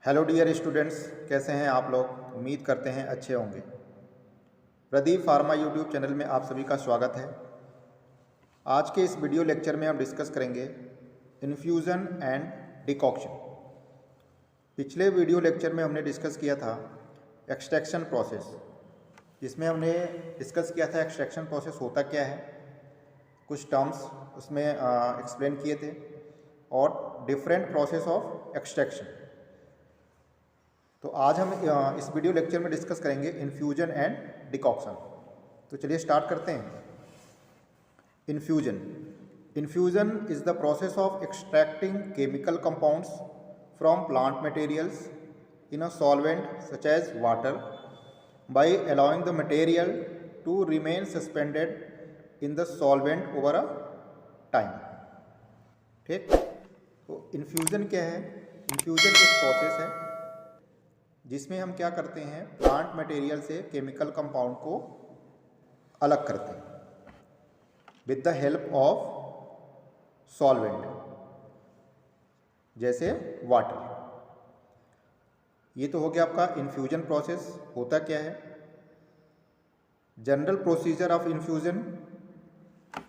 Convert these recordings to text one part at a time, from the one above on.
Hello dear students, कैसे हैं आप लोग। उम्मीद करते हैं अच्छे होंगे। प्रदीप फार्मा यूट्यूब चैनल में आप सभी का स्वागत है। आज के इस वीडियो लेक्चर में हम डिस्कस करेंगे इन्फ्यूज़न एंड डिकॉक्शन। पिछले वीडियो लेक्चर में हमने डिस्कस किया था एक्सट्रैक्शन प्रोसेस, जिसमें हमने डिस्कस किया था एक्सट्रैक्शन प्रोसेस होता क्या है, कुछ टर्म्स उसमें एक्सप्लेन किए थे और डिफरेंट प्रोसेस ऑफ एक्सट्रैक्शन। तो आज हम इस वीडियो लेक्चर में डिस्कस करेंगे इन्फ्यूजन एंड डिकॉक्शन। तो चलिए स्टार्ट करते हैं। Infusion is the process of extracting chemical compounds from plant materials in a solvent such as water by allowing the material to remain suspended in the solvent over a time. ठीक, तो infusion क्या है? Infusion एक process है जिसमें हम क्या करते हैं, प्लांट मटेरियल से केमिकल कंपाउंड को अलग करते हैं with the help of solvent जैसे वाटर। ये तो हो गया आपका इन्फ्यूजन प्रोसेस। होता क्या है? General procedure of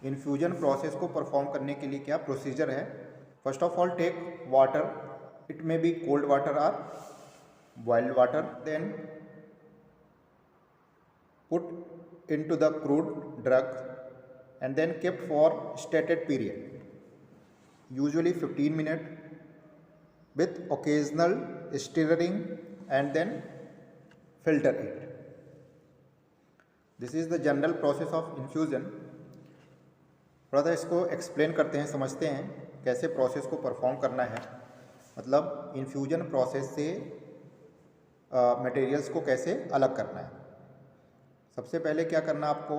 infusion process को परफॉर्म करने के लिए क्या प्रोसीजर है? First of all take water, it may be cold water or boiled water, then put into the crude drug and then kept for stated period, usually 15 minutes, with occasional stirring and then filter it. This is the general process of infusion. थोड़ा सा इसको explain करते हैं, समझते हैं कैसे process को perform करना है। मतलब इन्फ्यूजन प्रोसेस से मटेरियल्स को कैसे अलग करना है। सबसे पहले क्या करना, आपको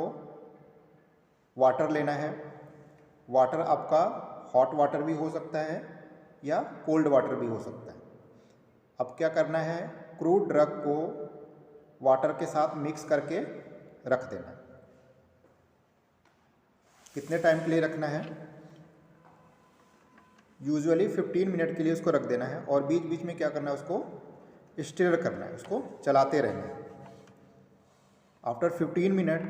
वाटर लेना है। वाटर आपका हॉट वाटर भी हो सकता है या कोल्ड वाटर भी हो सकता है। अब क्या करना है, क्रूड ड्रग को वाटर के साथ मिक्स करके रख देना है। कितने टाइम के लिए रखना है? यूजुअली 15 मिनट के लिए उसको रख देना है और बीच बीच में क्या करना है, उसको स्टिर करना है, उसको चलाते रहना है। आफ्टर 15 मिनट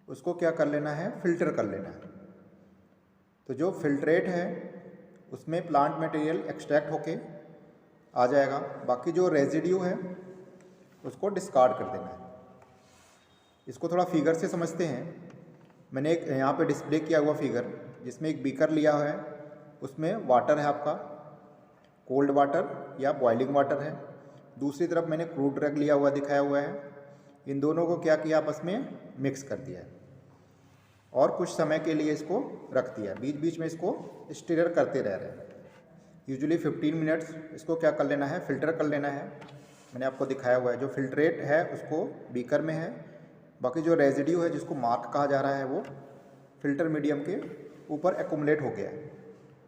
उसको क्या कर लेना है, फिल्टर कर लेना है। तो जो फिल्ट्रेट है उसमें प्लांट मटेरियल एक्सट्रैक्ट होके आ जाएगा। बाकी जो रेजिड्यू है उसको डिस्कार्ड कर देना है। इसको थोड़ा फिगर से समझते हैं। मैंने एक यहाँ पे डिस्प्ले किया हुआ फिगर, जिसमें एक बीकर लिया है, उसमें वाटर है आपका, कोल्ड वाटर या बॉइलिंग वाटर है। दूसरी तरफ मैंने क्रूड ड्रग लिया हुआ दिखाया हुआ है। इन दोनों को क्या किया, आपस में मिक्स कर दिया है और कुछ समय के लिए इसको रख दिया। बीच बीच में इसको स्टिर करते रह रहे हैं। यूजुअली 15 मिनट्स इसको क्या कर लेना है, फिल्टर कर लेना है। मैंने आपको दिखाया हुआ है। जो फिल्ट्रेट है उसको बीकर में है, बाकी जो रेजिड्यू है जिसको मार्क कहा जा रहा है वो फिल्टर मीडियम के ऊपर एक्यूमुलेट हो गया है।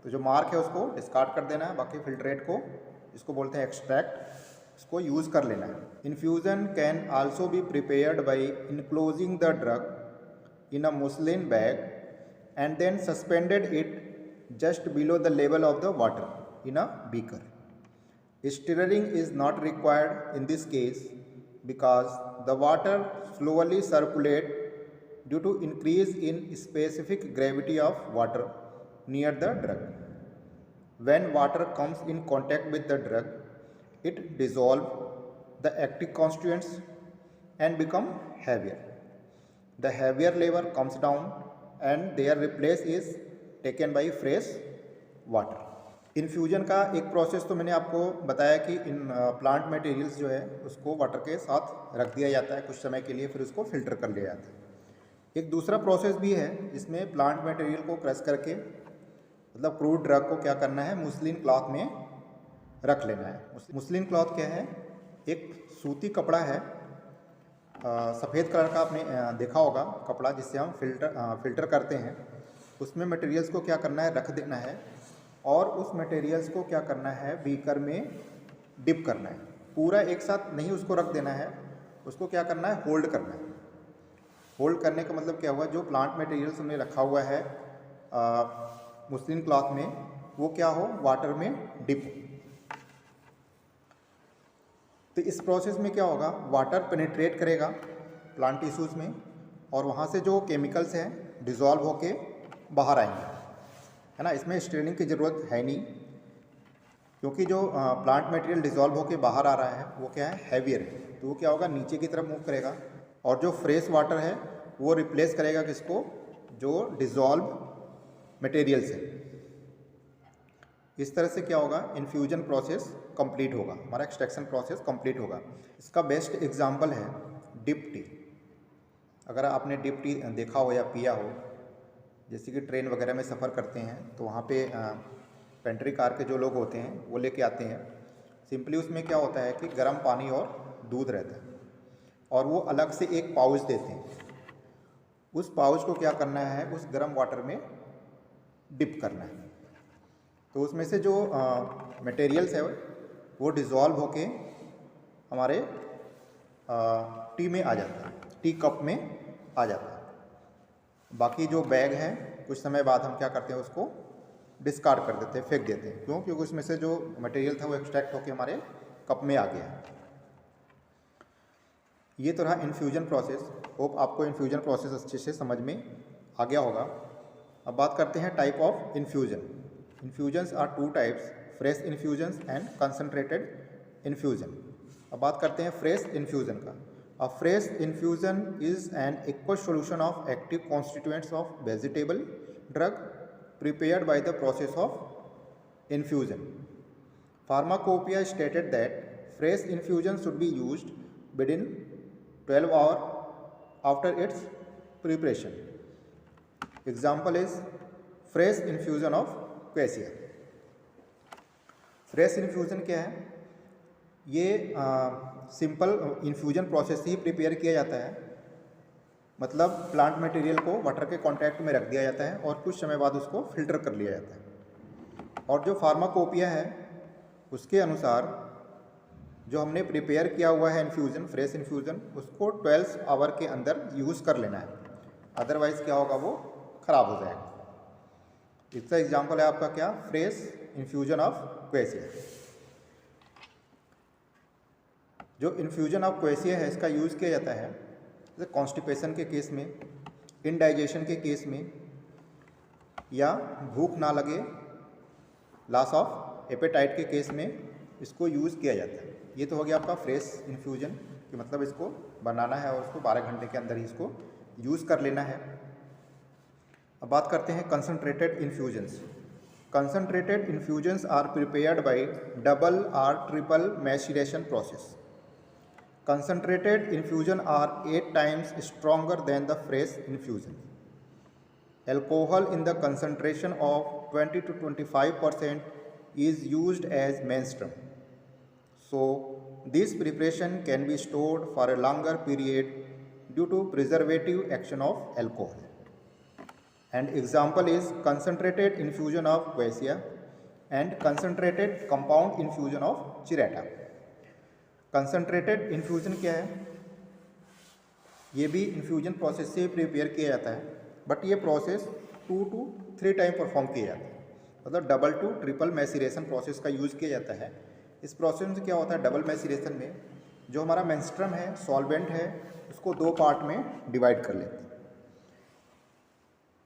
तो जो मार्क है उसको डिस्कार्ड कर देना है। बाकी फिल्ट्रेट को, इसको बोलते हैं एक्सट्रैक्ट, इसको यूज़ कर लेना है। Infusion can also be prepared by enclosing the drug in a muslin bag and then suspended it just below the level of the water in a beaker. Stirring is not required in this case because the water slowly circulate due to increase in specific gravity of water near the drug. When water comes in contact with the drug, it dissolves the active constituents and become heavier. The heavier layer comes down and their replace is taken by fresh water. Infusion का एक process तो मैंने आपको बताया कि in plant materials जो है उसको वाटर के साथ रख दिया जाता है कुछ समय के लिए, फिर उसको फिल्टर कर लिया जाता है। एक दूसरा प्रोसेस भी है जिसमें प्लांट मटेरियल को क्रश करके, मतलब क्रूड ड्रग को क्या करना है, मुस्लिन क्लॉथ में रख लेना है। मुस्लिन क्लॉथ क्या है? एक सूती कपड़ा है, सफ़ेद कलर का, आपने देखा होगा कपड़ा जिससे हम फिल्टर करते हैं। उसमें मटेरियल्स को क्या करना है, रख देना है और उस मटेरियल्स को क्या करना है, बीकर में डिप करना है। पूरा एक साथ नहीं उसको रख देना है, उसको क्या करना है, होल्ड करना है। होल्ड करने का मतलब क्या हुआ, जो प्लांट मटेरियल्स हमने रखा हुआ है मुस्लिन क्लॉथ में, वो क्या हो, वाटर में डिप हो। तो इस प्रोसेस में क्या होगा, वाटर पेनिट्रेट करेगा प्लांट टिश्यूज़ में और वहाँ से जो केमिकल्स हैं डिज़ोल्व होके बाहर आएंगे, है ना। इसमें स्ट्रेनिंग की ज़रूरत है नहीं, क्योंकि जो प्लांट मटेरियल डिज़ोल्व होके बाहर आ रहा है वो क्या है, हैवियर है, तो वो क्या होगा, नीचे की तरफ मूव करेगा और जो फ्रेश वाटर है वो रिप्लेस करेगा किसको, जो डिज़ोल्व मटेरियल से। इस तरह से क्या होगा, इन्फ्यूजन प्रोसेस कंप्लीट होगा, हमारा एक्सट्रैक्शन प्रोसेस कंप्लीट होगा। इसका बेस्ट एग्जांपल है डिप टी। अगर आपने डिप टी देखा हो या पिया हो, जैसे कि ट्रेन वगैरह में सफ़र करते हैं तो वहाँ पे पेंट्री कार के जो लोग होते हैं वो लेके आते हैं। सिंपली उसमें क्या होता है कि गर्म पानी और दूध रहता है और वो अलग से एक पाउच देते हैं। उस पाउच को क्या करना है, उस गर्म वाटर में डिप करना है, तो उसमें से जो मटेरियल्स है वो डिज़ोल्व होके हमारे टी में आ जाता है, टी कप में आ जाता है। बाकी जो बैग है कुछ समय बाद हम क्या करते हैं, उसको डिस्कार्ड कर देते हैं, फेंक देते हैं। क्यों? क्योंकि उसमें से जो मटेरियल था वो एक्सट्रैक्ट होके हमारे कप में आ गया। ये तो रहा इन्फ्यूजन प्रोसेस। होप आपको इन्फ्यूजन प्रोसेस अच्छे से समझ में आ गया होगा। अब बात करते हैं type of infusion. Infusions are two types, fresh infusions and concentrated infusion. अब बात करते हैं फ्रेश इन्फ्यूजन का। A fresh infusion is an aqueous solution of active constituents of vegetable drug prepared by the process of infusion. Pharmacopoeia stated that fresh infusion should be used within 12 hours after its preparation. Example is fresh infusion of quassia. Fresh infusion क्या है? ये simple infusion process ही prepare किया जाता है, मतलब plant material को water के contact में रख दिया जाता है और कुछ समय बाद उसको फिल्टर कर लिया जाता है। और जो फार्माकोपिया है उसके अनुसार जो हमने प्रिपेयर किया हुआ है इन्फ्यूज़न, फ्रेश इन्फ्यूज़न, उसको 12 आवर के अंदर यूज़ कर लेना है, अदरवाइज़ क्या होगा, वो ख़राब हो जाएगा। इसका एग्जाम्पल है आपका क्या, फ्रेश इन्फ्यूजन ऑफ क्वेसिया। जो इन्फ्यूजन ऑफ क्वेसिया है इसका यूज़ किया जाता है जैसे कॉन्स्टिपेशन के केस में, इनडाइजेशन के केस में, या भूख ना लगे, लॉस ऑफ एपेटाइट के केस में इसको यूज़ किया जाता है। ये तो हो गया आपका फ्रेश इन्फ्यूजन कि मतलब इसको बनाना है और उसको 12 घंटे के अंदर ही इसको यूज़ कर लेना है। अब बात करते हैं concentrated infusions. Concentrated infusions are prepared by double और triple maceration process. Concentrated infusion are 8 times stronger than the fresh infusion. Alcohol in the concentration of 20 to 25% is used as menstruum. So, this preparation can be stored for a longer period due to preservative action of alcohol. And example is concentrated infusion of quassia and concentrated compound infusion of chirata. Concentrated infusion क्या है? ये भी infusion process से prepare किया जाता है, but ये process 2 to 3 time perform किया जाता है, मतलब double two triple maceration process का यूज़ किया जाता है। इस प्रोसेस में क्या होता है, डबल मैसिरेशन में जो हमारा मेंस्ट्रुम है, सॉल्वेंट है, उसको 2 पार्ट में डिवाइड कर लेते हैं।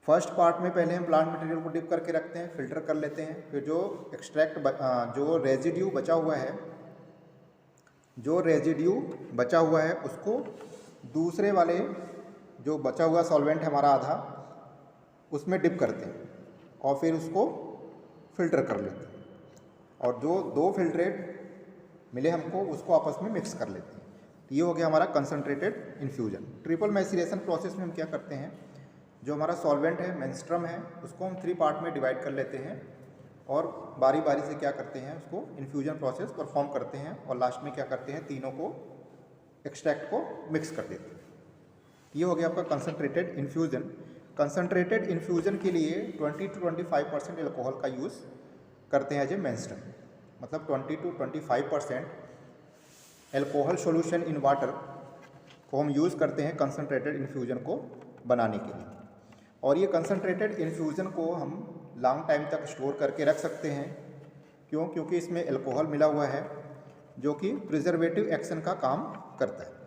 फर्स्ट पार्ट में पहले हम प्लांट मटेरियल को डिप करके रखते हैं, फिल्टर कर लेते हैं, फिर जो जो रेजिड्यू बचा हुआ है उसको दूसरे वाले जो बचा हुआ सॉल्वेंट है हमारा आधा, उसमें डिप करते हैं और फिर उसको फिल्टर कर लेते हैं और जो 2 फिल्ट्रेट मिले हमको उसको आपस में मिक्स कर लेते हैं। तो ये हो गया हमारा concentrated infusion. Triple maceration process में हम क्या करते हैं, जो हमारा सॉल्वेंट है, मेंस्ट्रुम है, उसको हम 3 पार्ट में डिवाइड कर लेते हैं और बारी बारी से क्या करते हैं, उसको इन्फ्यूजन प्रोसेस परफॉर्म करते हैं और लास्ट में क्या करते हैं, तीनों को एक्सट्रैक्ट को मिक्स कर देते हैं। ये हो गया आपका कंसनट्रेटेड इन्फ्यूजन। कंसनट्रेटेड इन्फ्यूजन के लिए 20 to 25% एल्कोहल का यूज़ करते हैं एज ए मेंस्ट्रुम, मतलब 20 to 25% alcohol solution in water को हम यूज़ करते हैं कंसनट्रेटेड इन्फ्यूजन को बनाने के लिए। और ये कंसनट्रेटेड इन्फ्यूजन को हम लॉन्ग टाइम तक स्टोर करके रख सकते हैं। क्यों? क्योंकि इसमें अल्कोहल मिला हुआ है जो कि प्रिजर्वेटिव एक्शन का काम करता है।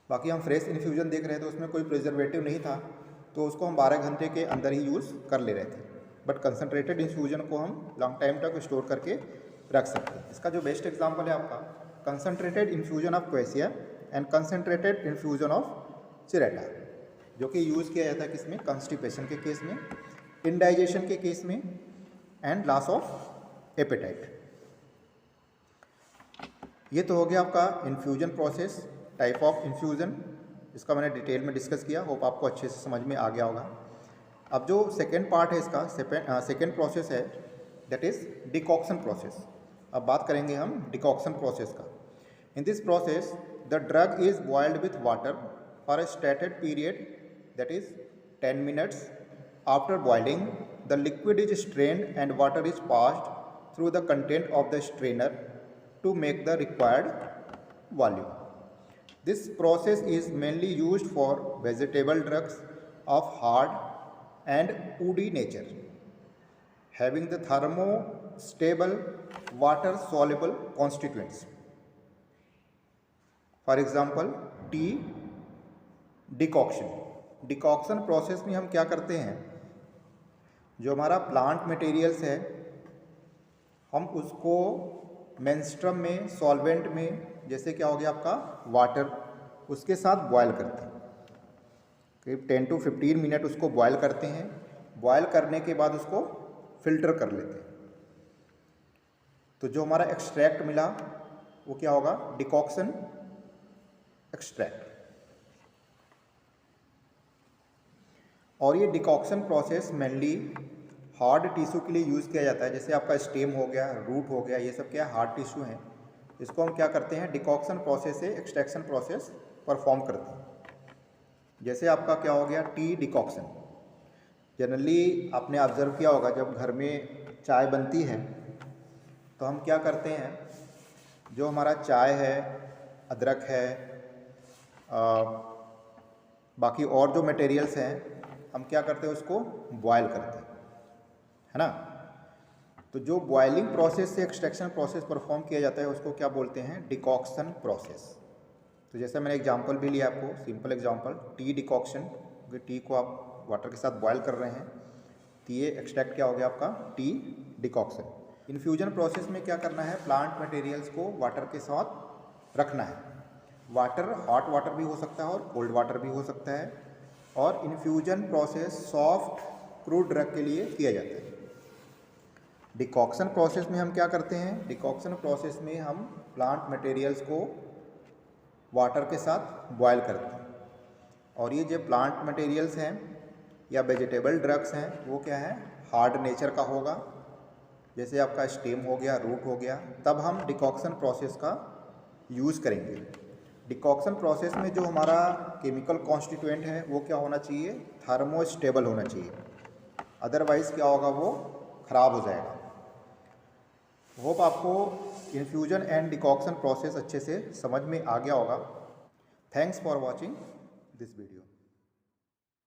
बाकी हम फ्रेश इन्फ्यूजन देख रहे थे, उसमें कोई प्रिजर्वेटिव नहीं था, तो उसको हम 12 घंटे के अंदर ही यूज़ कर ले रहे थे। बट कंसनट्रेटेड इन्फ्यूजन को हम लॉन्ग टाइम तक स्टोर करके रख सकते हैं। इसका जो बेस्ट एग्जांपल है आपका concentrated infusion of quassia and concentrated infusion of chirata, जो कि यूज़ किया जाता है किसमें, कॉन्स्टिपेशन के केस में, इंडाइजेशन के केस में एंड लॉस ऑफ एपेटाइट। ये तो हो गया आपका infusion process, type of infusion, इसका मैंने डिटेल में डिस्कस किया, होप आपको अच्छे से समझ में आ गया होगा। अब जो सेकेंड पार्ट है इसका, सेकेंड प्रोसेस है, दैट इज डिकॉक्शन प्रोसेस। अब बात करेंगे हम डिकॉक्शन प्रोसेस का। In this process the drug is boiled with water for a stated period, that is 10 minutes. After boiling the liquid is strained and water is passed through the content of the strainer to make the required volume. This process is mainly used for vegetable drugs of hard and woody nature, having the thermostable water soluble constituents. For example, tea decoction. Decoction process में हम क्या करते हैं, जो हमारा plant materials है हम उसको मेंस्ट्रम में, सॉल्वेंट में, जैसे क्या हो गया आपका वाटर, उसके साथ बॉयल करते हैं। करीब 10 to 15 मिनट उसको बॉयल करते हैं। बॉयल करने के बाद उसको फिल्टर कर लेते हैं। तो जो हमारा एक्सट्रैक्ट मिला वो क्या होगा, डिकॉक्शन एक्सट्रैक्ट। और ये decoction process mainly hard tissue के लिए यूज़ किया जाता है। जैसे आपका स्टेम हो गया, रूट हो गया, ये सब क्या हार्ड टिश्यू हैं। इसको हम क्या करते हैं, डिकॉक्शन प्रोसेस से एक्सट्रैक्शन प्रोसेस परफॉर्म करते हैं। जैसे आपका क्या हो गया, टी डिकॉक्शन। जनरली आपने ऑब्जर्व किया होगा, जब घर में चाय बनती है तो हम क्या करते हैं, जो हमारा चाय है, अदरक है, बाकी और जो मटेरियल्स हैं, हम क्या करते हैं, उसको बॉयल करते हैं, है ना। तो जो बॉइलिंग प्रोसेस से एक्सट्रैक्शन प्रोसेस परफॉर्म किया जाता है उसको क्या बोलते हैं, डिकॉक्शन प्रोसेस। तो जैसे मैंने एग्जांपल भी लिया आपको, सिंपल एग्जांपल, टी डिकॉक्शन, क्योंकि टी को आप वाटर के साथ बॉयल कर रहे हैं, तो ये एक्सट्रैक्ट क्या हो गया आपका, टी डिकॉक्शन। इन्फ्यूजन प्रोसेस में क्या करना है, प्लांट मटेरियल्स को वाटर के साथ रखना है। वाटर हॉट वाटर भी हो सकता है और कोल्ड वाटर भी हो सकता है। और infusion process soft crude drug के लिए किया जाता है। डिकॉक्शन प्रोसेस में हम क्या करते हैं, डिकॉक्शन प्रोसेस में हम प्लांट मटेरियल्स को वाटर के साथ बॉयल करते हैं। और ये जो प्लांट मटेरियल्स हैं या वेजिटेबल ड्रग्स हैं वो क्या है, हार्ड नेचर का होगा, जैसे आपका स्टेम हो गया, रूट हो गया। तब हम डिकॉक्शन प्रोसेस का यूज़ करेंगे। डिकॉक्शन प्रोसेस में जो हमारा केमिकल कॉन्स्टिट्यूएंट है वो क्या होना चाहिए, थर्मोस्टेबल होना चाहिए, अदरवाइज़ क्या होगा, वो ख़राब हो जाएगा। होप आपको इन्फ्यूजन एंड डिकॉक्शन प्रोसेस अच्छे से समझ में आ गया होगा। Thanks for watching this video.